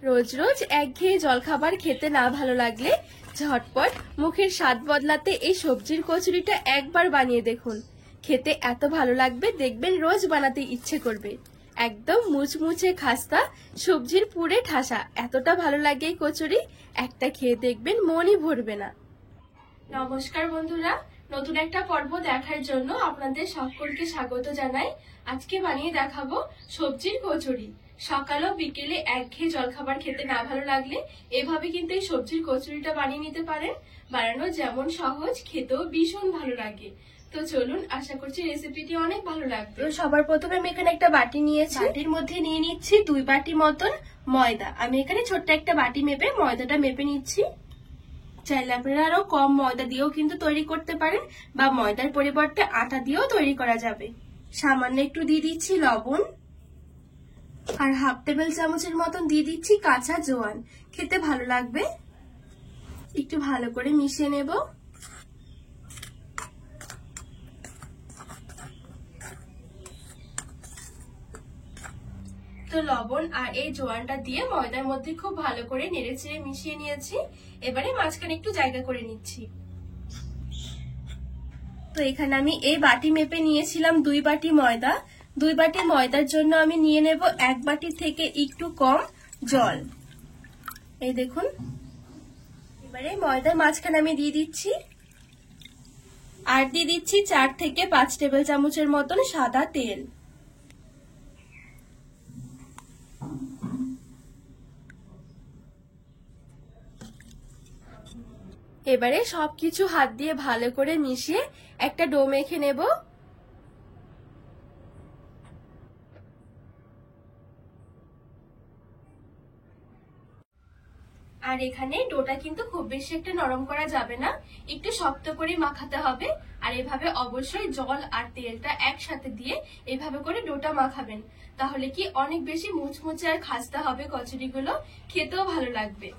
রোজ রোজ একঘেয়ে জলখাবার খেতে না ভালো লাগলে ঝটপট মুখের স্বাদ বদলাতে এই সবজির কচুরিটা একবার বানিয়ে দেখুন। খেতে এত ভালো লাগবে, দেখবেন রোজ বানাতে ইচ্ছে করবে। একদম মুচমুচে খাস্তা, সবজির পুরে ঠাসা, এতটা ভালো লাগে এই কচুরি, একটা খেয়ে দেখবেন মনই ভরবে না। নমস্কার বন্ধুরা, নতুন একটা পর্ব দেখার জন্য আপনাদের সকলকে স্বাগত জানাই। আজকে বানিয়ে দেখাবো সবজির কচুরি। সকাল ও বিকেলে একঘেয়ে জলখাবার খেতে না ভালো লাগলে এভাবে কিন্তু এই সবজির কচুরিটা বানিয়ে নিতে পারেন। বানানো যেমন সহজ, খেতেও ভীষণ ভালো লাগে। তো চলুন, আশা করছি রেসিপিটি অনেক ভালো লাগবে। তো সবার প্রথমে আমি এখানে একটা বাটি নিয়েছি, বাটির মধ্যে নিয়ে নিচ্ছি 2 বাটি মতন ময়দা। আমি এখানে ছোট্ট একটা বাটি মেপে ময়দাটা মেপে নিচ্ছি। চাইলে আপনারা আরো কম ময়দা দিয়েও কিন্তু তৈরি করতে পারেন, বা ময়দার পরিবর্তে আটা দিয়েও তৈরি করা যাবে। সামান্য একটু দিয়ে দিচ্ছি লবণ, আর হাফ টেবিল চামচের মতন দিয়ে দিচ্ছি কাঁচা জোয়ান। খেতে ভালো লাগবে। একটু ভালো করে মিশিয়ে নেব। তো লবণ আর এই জোয়ানটা দিয়ে ময়দার মধ্যে খুব ভালো করে নেড়েচেড়ে মিশিয়ে নিয়েছি। এবারে মাঝখানে একটু জায়গা করে নিচ্ছি। তো এখানে আমি এই বাটি মেপে নিয়েছিলাম 2 বাটি ময়দা। 2 বাটি ময়দার জন্য আমি নিয়ে নেব 1 বাটি থেকে একটু কম জল। এই দেখুন, এবারে ময়দার মাঝখানে আমি দিয়ে দিচ্ছি, আর দিয়ে দিচ্ছি 4 থেকে 5 টেবিল চামচের মতন সাদা তেল। এবারে সবকিছু হাত দিয়ে ভালো করে মিশিয়ে একটা ডো মেখে নেব। আর এখানে ডোটা কিন্তু খুব বেশি একটা নরম করা যাবে না, একটু শক্ত করে মাখাতে হবে। আর এভাবে অবশ্যই জল আর তেলটা একসাথে দিয়ে এভাবে করে ডোটা মাখাবেন, তাহলে কি অনেক বেশি মুচমুচে আর খাস্তা হবে কচুরিগুলো, খেতেও ভালো লাগবে।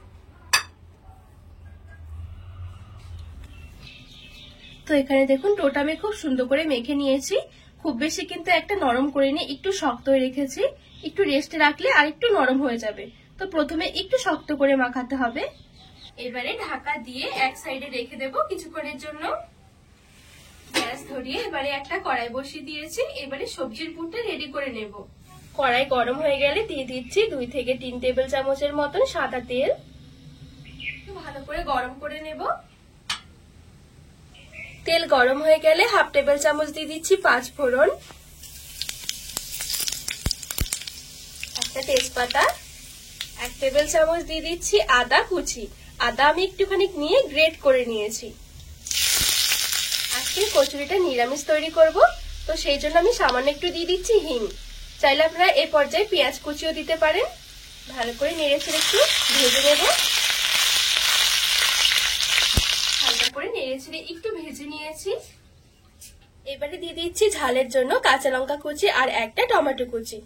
তো এখানে দেখুন, ডোটা আমি খুব সুন্দর করে মেখে নিয়েছি। খুব বেশি কিন্তু একটা নরম করে নিয়ে একটু শক্ত হয়ে রেখেছি। একটু রেস্টে রাখলে আর একটু নরম হয়ে যাবে। তো প্রথমে একটু শক্ত করে মাখাতে হবে। এবারে ঢাকা দিয়ে এক সাইডে রেখে দেব কিছুক্ষণের জন্য। গ্যাস ধরিয়ে এবারে একটা কড়াই বসিয়ে দিয়েছি। এবারে সবজির পুরটা রেডি করে নেব। কড়াই গরম হয়ে গেলে দিয়ে দিচ্ছি 2 থেকে 3 টেবিল চামচের মতন সাদা তেল। ভালো করে গরম করে নেব। তেল গরম হয়ে গেলে হাফ টেবিল চামচ দিয়ে দিচ্ছি 5 ফোড়ন, একটা তেজপাতা, 1 টেবিল চামচ দিয়ে দিচ্ছি আদা কুচি। আদা আমি একটুখানি নিয়ে গ্রেট করে নিয়েছি। আজকে কচুরিটা নিরামিষ তৈরি করব, তো সেই জন্য আমি সামান্য একটু দিয়ে দিচ্ছি হিং। চাইলে আপনারা এই পর্যায়ে পেঁয়াজ কুচিও দিতে পারেন। ভালো করে নেড়েচেড়ে একটু ভেজে নেব। হালকা করে নেড়েচেড়ে একটু ভেজে নিয়েছি। এবারে দিয়ে দিচ্ছি ঝালের জন্য কাঁচা লঙ্কা কুচি আর একটা টমেটো কুচি।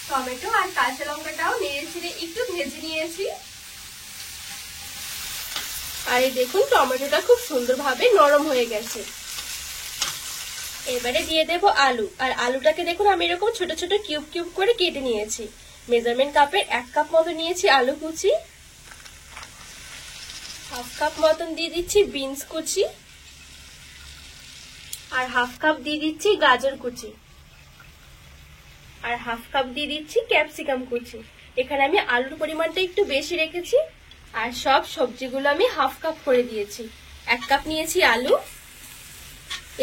টমেটো আর কাঁচা লঙ্কাটাও নেড়েচেড়ে একটু ভেজে নিয়েছি। আর এই দেখুন, টমেটোটা খুব সুন্দরভাবে নরম হয়ে গেছে। এবারে দিয়ে দেব আলু। আর আলুটাকে দেখুন, আমি এরকম ছোট ছোট কিউব কিউব করে কেটে নিয়েছি। মেজারমেন্ট কাপের 1 কাপ মতো নিয়েছি আলু কুচি। হাফ কাপ মতন দিয়ে দিচ্ছি বিনস কুচি, আর হাফ কাপ দিয়ে দিচ্ছি গাজর কুচি, আর হাফ কাপ দিয়ে দিচ্ছি ক্যাপসিকাম কুচি। এখানে আমি আলুর পরিমাণটা একটু বেশি রেখেছি। আর সব সবজিগুলো আমি হাফ কাপ করে দিয়েছি। 1 কাপ নিয়েছি আলু।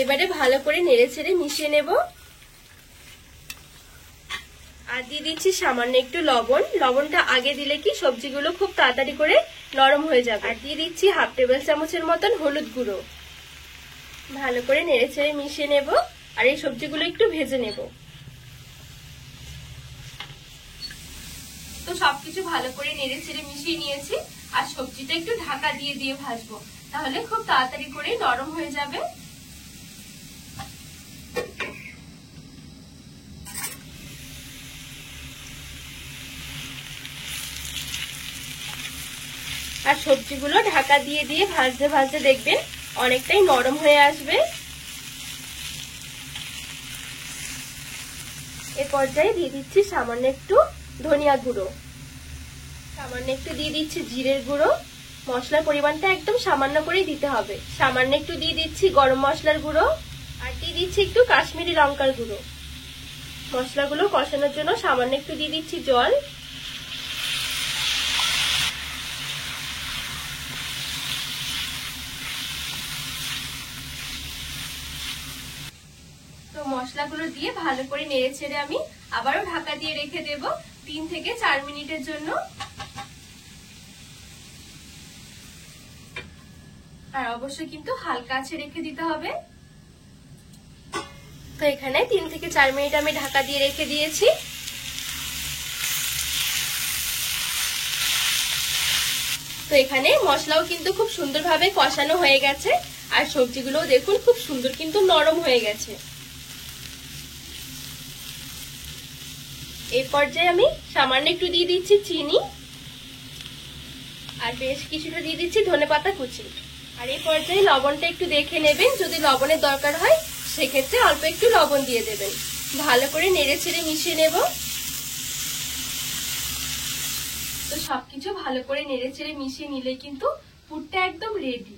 এবারে ভালো করে নেড়েচেড়ে মিশিয়ে নেব। আর দিয়ে দিচ্ছি সামান্য একটু লবণ। লবণটা আগে দিলে কি সবজিগুলো খুব তাড়াতাড়ি করে নরম হয়ে যাবে। আর দিয়ে দিচ্ছি হাফ টেবিল চামচের মতন হলুদ গুঁড়ো। ভালো করে নেড়েচেড়ে মিশিয়ে নেব। আর এই সবজিগুলো একটু ভেজে নেব। তো সবকিছু ভালো করে নেড়েচেড়ে মিশিয়ে নিয়েছি। আর সবজিটা একটু ঢাকা দিয়ে দিয়ে ভাজবো, তাহলে খুব তাড়াতাড়ি করে নরম হয়ে যাবে। আর সবজিগুলো ঢাকা দিয়ে দিয়ে ভাজতে ভাজতে দেখবেন অনেকটাই নরম হয়ে আসবে। এ পর্যায়ে দিয়ে দিচ্ছি সামান্য একটু ধনিয়া গুঁড়ো, সামান্য একটু দিয়ে দিচ্ছি জিরের গুঁড়ো। মশলার পরিমাণটা একদম সামান্য করেই দিতে হবে। সামান্য একটু দিয়ে দিচ্ছি গরম মশলার গুঁড়ো, আর দিয়ে দিচ্ছি একটু কাশ্মীরি লঙ্কার গুঁড়ো। মশলাগুলো কষানোর জন্য সামান্য একটু দিয়ে দিচ্ছি জল। তো মশলাগুলো দিয়ে ভালো করে নেড়ে ছেড়ে আমি আবারও ঢাকা দিয়ে রেখে দেব 3 থেকে 4 মিনিটের জন্য। আর অবশ্যই কিন্তু হালকা আঁচে রেখে দিতে হবে। তো এখানে 3 থেকে 4 মিনিট আমি ঢাকা দিয়ে রেখে দিয়েছি। তো এখানে মশলাও কিন্তু খুব সুন্দরভাবে কষানো হয়ে গেছে, আর সবজিগুলো দেখুন খুব সুন্দর কিন্তু নরম হয়ে গেছে। এই পর্যায়ে আমি সামান্য একটু দিয়ে দিচ্ছি চিনি, আর বেশ কিছুটা দিয়ে দিচ্ছি ধনেপাতা কুচি। আর এই পর্যায়ে লবণটা একটু দেখে নেবেন, যদি লবণের দরকার হয় সেক্ষেত্রে অল্প একটু লবণ দিয়ে দেবেন। ভালো করে নেড়ে ছেড়ে মিশিয়ে নেব। তো সবকিছু ভালো করে নেড়ে চেড়ে মিশিয়ে নিলে কিন্তু পুরটা একদম রেডি।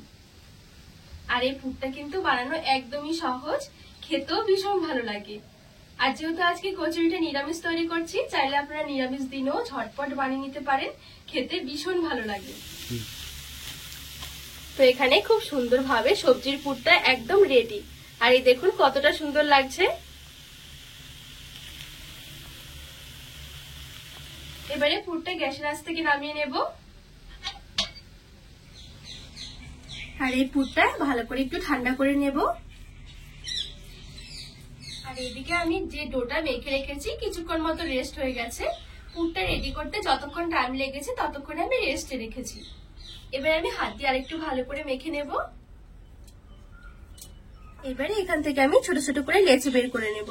আর এই পুরটা কিন্তু বানানো একদমই সহজ, খেতেও ভীষণ ভালো লাগে। আর যেহেতু আজকে কচুরিটা নিরামিষ তৈরি করছি, চাইলে আপনারা নিরামিষ দিনেও ঝটপট বানিয়ে নিতে পারেন, খেতে ভীষণ ভালো লাগে। তো এখানে খুব সুন্দরভাবে সবজির পুরটা একদম রেডি। আর এই দেখুন কতটা সুন্দর লাগছে। এবারে পুরটা গ্যাসের আঁচ থেকে নামিয়ে নেব। আর এই পুরটা ভালো করে একটু ঠান্ডা করে নেব। আর এদিকে আমি যে ডোটা মেখে রেখেছি কিছুক্ষণ মতো রেস্ট হয়ে গেছে। পুরটা রেডি করতে যতক্ষণ টাইম লেগেছে ততক্ষণে আমি রেস্টে রেখেছি। এবারে আমি হাত দিয়ে আরেকটু ভালো করে মেখে নেব। এবারে এখান থেকে আমি ছোট ছোট করে লেচি বের করে নেব।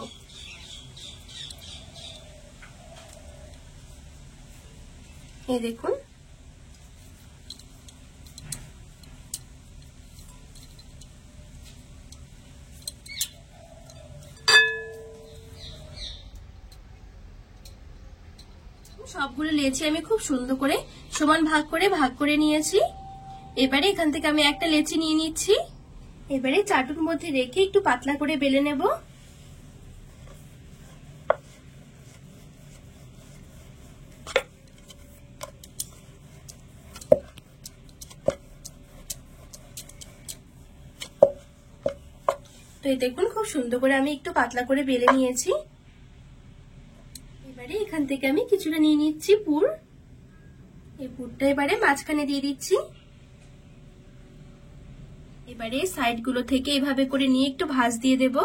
এই দেখুন, সবগুলো লেচি আমি খুব সুন্দর করে সমান ভাগ করে নিয়েছি। এবারে এখান থেকে আমি একটা লেচি নিয়ে নিচ্ছি। এবারে চাটুর মধ্যে রেখে একটু পাতলা করে বেলে নেব। তো এই দেখুন খুব সুন্দর করে আমি একটু পাতলা করে বেলে নিয়েছি। এবারে এখান থেকে আমি কিছুটা নিয়ে নিচ্ছি পুর। এই পুরটা এবারে মাঝখানে দিয়ে দিচ্ছি। এবারে সাইড গুলো থেকে এভাবে করে নিয়ে একটু ভাঁজ দিয়ে দেব।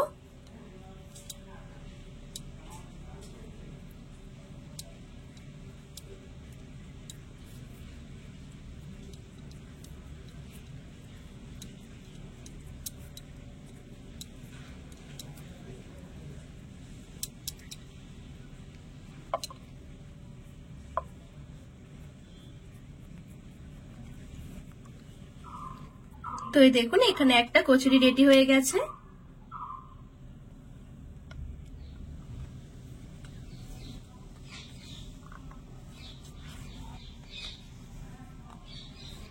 তো এই দেখুন এখানে একটা কচুরি রেডি হয়ে গেছে।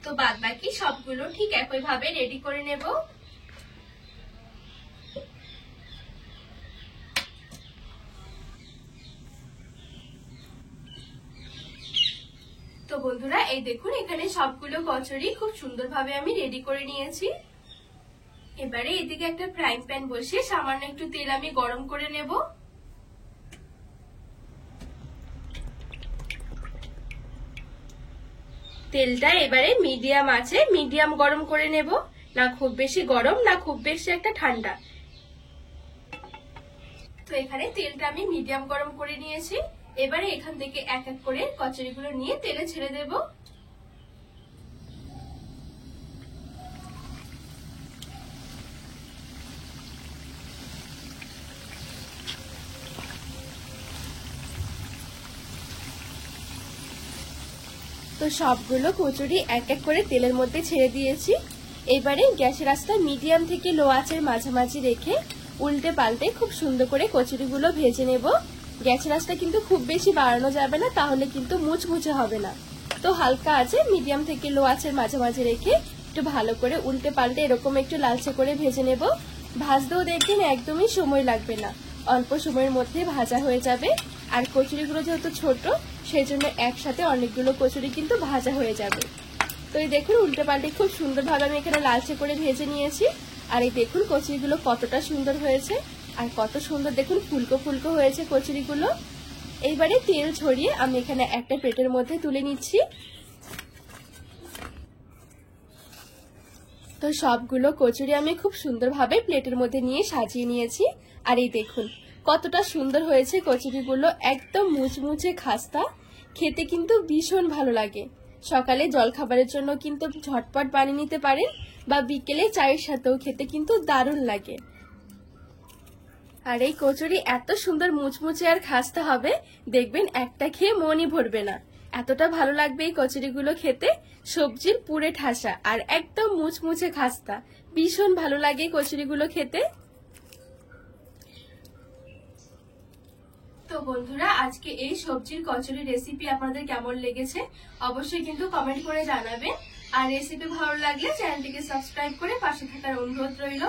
তো বাদ বাকি সবগুলো ঠিক একই ভাবে রেডি করে নেব। তো বন্ধুরা এই দেখুন এখানে সবগুলো কচুরি খুব সুন্দরভাবে আমি রেডি করে নিয়েছি। এবারে এদিকে একটা ফ্রাইং প্যান বসিয়ে সামান্য একটু তেল আমি গরম করে নেব। তেলটা এবারে মিডিয়াম আছে মিডিয়াম গরম করে নেব, না খুব বেশি গরম না খুব বেশি একটা ঠান্ডা। তো এখানে তেলটা আমি মিডিয়াম গরম করে নিয়েছি। এবারে এখান থেকে এক এক করে কচুরিগুলো নিয়ে তেলে ছেড়ে দেব। তো সবগুলো কচুরি এক এক করে তেলের মধ্যে ছেড়ে দিয়েছি। এবারে গ্যাসের আঁচটা মিডিয়াম থেকে লো আঁচের মাঝামাঝি রেখে উল্টে পাল্টে খুব সুন্দর করে কচুরিগুলো ভেজে নেব। গ্যাসের আঁচটা কিন্তু খুব বেশি বাড়ানো যাবে না, তাহলে কিন্তু মুচমুচে হবে না। তো হালকা আছে মিডিয়াম থেকে লো আঁচের মাঝামাঝি রেখে একটু ভালো করে উল্টে পাল্টে এরকম একটু লালচে করে ভেজে নেব। ভাজতেও দেখবেন একদমই সময় লাগবে না, অল্প সময়ের মধ্যে ভাজা হয়ে যাবে। আর কচুরিগুলো যেহেতু ছোট, সেই জন্য একসাথে অনেকগুলো কচুরি কিন্তু ভাজা হয়ে যাবে। তো এই দেখুন উল্টে পাল্টে খুব সুন্দরভাবে আমি এখানে লালচে করে ভেজে নিয়েছি। আর এই দেখুন কচুরিগুলো কতটা সুন্দর হয়েছে, আর কত সুন্দর দেখুন ফুলকো ফুলকো হয়েছে কচুরিগুলো। এইবারে তেল ছড়িয়ে আমি এখানে একটা প্লেটের মধ্যে তুলে নিচ্ছি। তো সবগুলো কচুরি আমি খুব সুন্দরভাবে প্লেটের মধ্যে নিয়ে সাজিয়ে নিয়েছি। আর এই দেখুন কতটা সুন্দর হয়েছে কচুরিগুলো, একদম মুচমুচে খাস্তা, খেতে কিন্তু ভীষণ ভালো লাগে। সকালে জলখাবারের জন্য কিন্তু ঝটপট বানিয়ে নিতে পারেন, বা বিকেলে চায়ের সাথেও খেতে কিন্তু দারুণ লাগে। আর এই কচুরি এত সুন্দর মুচমুচে আর খাস্তা হবে, দেখবেন একটা খেয়ে মনই ভরবে না, এতটা ভালো লাগবে এই কচুরিগুলো খেতে। সবজির পুরে ঠাসা আর একদম মুচমুচে খাস্তা, ভীষণ ভালো লাগে কচুরিগুলো খেতে। তো বন্ধুরা, আজকে এই সবজির কচুরি রেসিপি আপনাদের কেমন লেগেছে অবশ্যই কিন্তু কমেন্ট করে জানাবেন। আর রেসিপি ভালো লাগলে চ্যানেলটিকে সাবস্ক্রাইব করে পাশে থাকার অনুরোধ রইল।